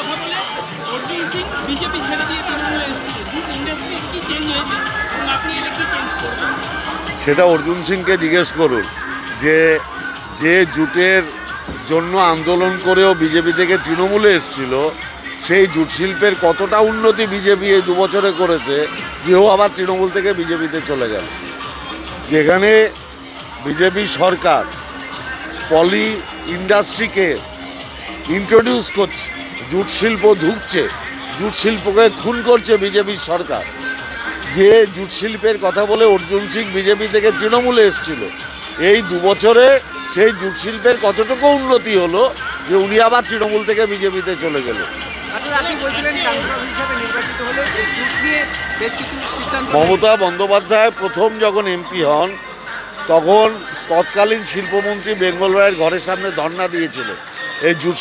কথা বলে অর্জুন সিং বিজেপি ছেড়ে দিয়ে তৃণমূলে এসেছিল, জুট ইন্ডাস্ট্রি কি চেঞ্জ হয়েছে এবং আপনি এলে কি চেঞ্জ করবেন? সেটা অর্জুন সিংকে জিজ্ঞেস করুন, যে জুটের জন্য আন্দোলন করেও বিজেপি থেকে তৃণমূলে এসেছিল, সেই জুট শিল্পের কতটা উন্নতি বিজেপি এই 2 বছরে করেছে, যেও আবার তৃণমূল থেকে বিজেপিতে চলে গেল। যেখানে বিজেপি সরকার পলি ইন্ডাস্ট্রিকে ইন্ট্রোডিউস করছে, জুট শিল্প ঢুকছে, জুট শিল্পকে খুন করছে বিজেপির সরকার। যে জুট শিল্পের কথা বলে অর্জুন সিং বিজেপি থেকে তৃণমূলে এসেছিল, এই 2 বছরে সেই জুট শিল্পের কতটুকু উন্নতি হলো যে উনি আবার তৃণমূল থেকে বিজেপিতে চলে গেল। আপনি বলছিলেন সাংসদ হিসেবে নির্বাচিত হলে এই জুট নিয়ে বেশ কিছু সিদ্ধান্ত মমতা বন্দ্যোপাধ্যায় প্রথম যখন এমপি হন, তখন তৎকালীন শিল্পমন্ত্রী বেঙ্গল রায়ের ঘরের সামনে ধর্ণা দিয়েছিলেন এই জুট